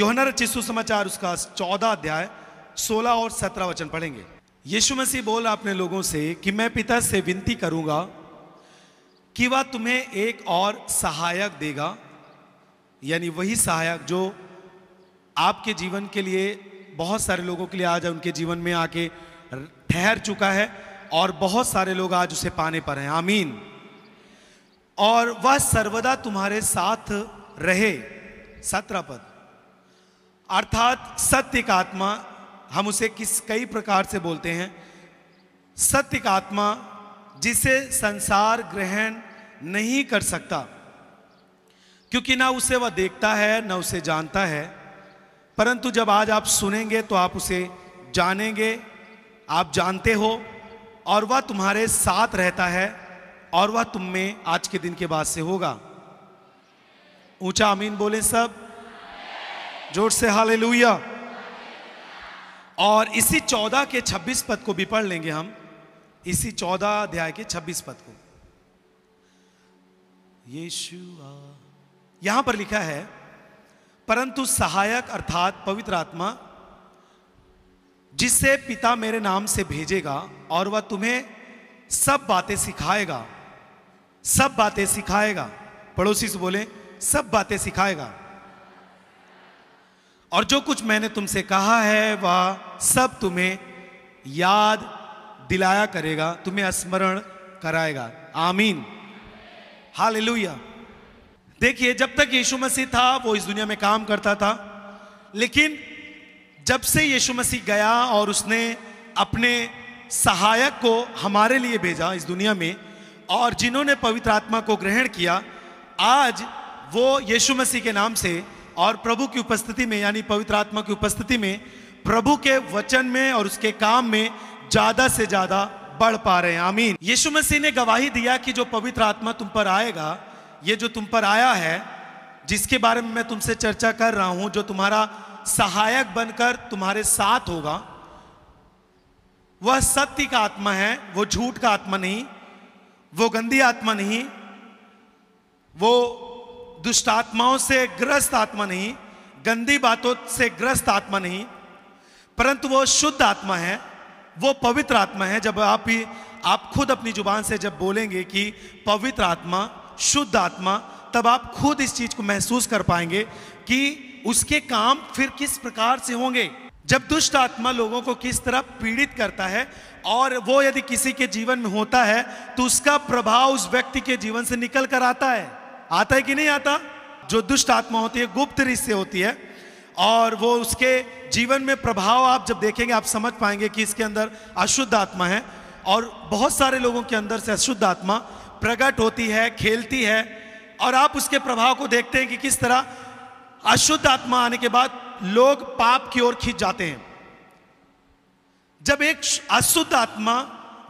यूहन्ना रचित सुसमाचार उसका 14 अध्याय 16 और 17 वचन पढ़ेंगे। यीशु मसीह बोल अपने लोगों से कि मैं पिता से विनती करूंगा कि वह तुम्हें एक और सहायक देगा, यानी वही सहायक जो आपके जीवन के लिए, बहुत सारे लोगों के लिए आज उनके जीवन में आके ठहर चुका है और बहुत सारे लोग आज उसे पाने पर हैं। आमीन। और वह सर्वदा तुम्हारे साथ रहे। 17 पद, अर्थात सत्य का आत्मा, हम उसे कई प्रकार से बोलते हैं। सत्य का आत्मा जिसे संसार ग्रहण नहीं कर सकता, क्योंकि ना उसे वह देखता है ना उसे जानता है, परंतु जब आज आप सुनेंगे तो आप उसे जानेंगे, आप जानते हो, और वह तुम्हारे साथ रहता है और वह तुम में आज के दिन के बाद से होगा। ऊंचा आमीन बोले सब, जोर से हालेलुया। और इसी 14 के 26 पद को भी पढ़ लेंगे हम, इसी 14 अध्याय के 26 पद को। यीशुआ, यहां पर लिखा है, परंतु सहायक अर्थात पवित्र आत्मा जिसे पिता मेरे नाम से भेजेगा, और वह तुम्हें सब बातें सिखाएगा। सब बातें सिखाएगा। पड़ोसी से बोले, सब बातें सिखाएगा। और जो कुछ मैंने तुमसे कहा है वह सब तुम्हें याद दिलाया करेगा, तुम्हें स्मरण कराएगा। आमीन, हालेलुया। देखिए, जब तक यीशु मसीह था वो इस दुनिया में काम करता था, लेकिन जब से यीशु मसीह गया और उसने अपने सहायक को हमारे लिए भेजा इस दुनिया में, और जिन्होंने पवित्र आत्मा को ग्रहण किया, आज वो यीशु मसीह के नाम से और प्रभु की उपस्थिति में, यानी पवित्र आत्मा की उपस्थिति में, प्रभु के वचन में और उसके काम में ज्यादा से ज्यादा बढ़ पा रहे हैं। आमीन। यीशु मसीह ने गवाही दिया कि जो पवित्र आत्मा तुम पर आएगा, ये जो तुम पर आया है, जिसके बारे में मैं तुमसे चर्चा कर रहा हूं, जो तुम्हारा सहायक बनकर तुम्हारे साथ होगा, वह सत्य का आत्मा है। वो झूठ का आत्मा नहीं, वो गंदी आत्मा नहीं, वो दुष्ट आत्माओं से ग्रस्त आत्मा नहीं, गंदी बातों से ग्रस्त आत्मा नहीं, परंतु वो शुद्ध आत्मा है, वो पवित्र आत्मा है। जब आप खुद अपनी जुबान से जब बोलेंगे कि पवित्र आत्मा, शुद्ध आत्मा, तब आप खुद इस चीज को महसूस कर पाएंगे कि उसके काम फिर किस प्रकार से होंगे। जब दुष्ट आत्मा लोगों को किस तरह पीड़ित करता है, और वो यदि किसी के जीवन में होता है तो उसका प्रभाव उस व्यक्ति के जीवन से निकल कर आता है कि नहीं आता? जो दुष्ट आत्मा होती है, गुप्त रीत से होती है, और वो उसके जीवन में प्रभाव आप जब देखेंगे आप समझ पाएंगे कि इसके अंदर अशुद्ध आत्मा है। और बहुत सारे लोगों के अंदर से अशुद्ध आत्मा प्रकट होती है, खेलती है, और आप उसके प्रभाव को देखते हैं कि किस तरह अशुद्ध आत्मा आने के बाद लोग पाप की ओर खींच जाते हैं। जब एक अशुद्ध आत्मा,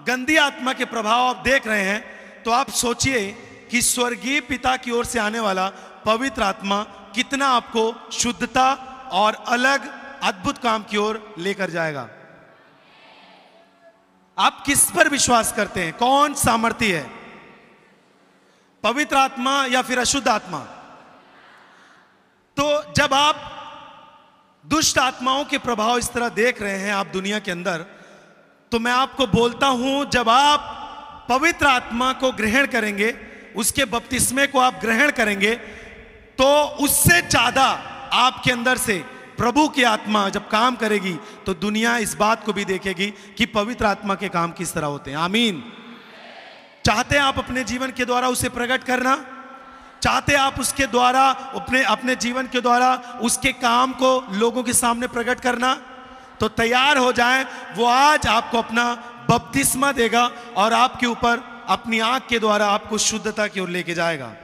गंदी आत्मा के प्रभाव आप देख रहे हैं, तो आप सोचिए कि स्वर्गीय पिता की ओर से आने वाला पवित्र आत्मा कितना आपको शुद्धता और अलग अद्भुत काम की ओर लेकर जाएगा। आप किस पर विश्वास करते हैं? कौन सामर्थ्य है, पवित्र आत्मा या फिर अशुद्ध आत्मा? तो जब आप दुष्ट आत्माओं के प्रभाव इस तरह देख रहे हैं आप दुनिया के अंदर, तो मैं आपको बोलता हूं, जब आप पवित्र आत्मा को ग्रहण करेंगे, उसके बपतिस्मे को आप ग्रहण करेंगे, तो उससे ज्यादा आपके अंदर से प्रभु की आत्मा जब काम करेगी तो दुनिया इस बात को भी देखेगी कि पवित्र आत्मा के काम किस तरह होते हैं। आमीन। चाहते हैं आप अपने जीवन के द्वारा उसे प्रकट करना? चाहते आप उसके द्वारा अपने जीवन के द्वारा उसके काम को लोगों के सामने प्रकट करना? तो तैयार हो जाएं, वो आज आपको अपना बपतिस्मा देगा और आपके ऊपर अपनी आंख के द्वारा आपको शुद्धता की ओर लेके जाएगा।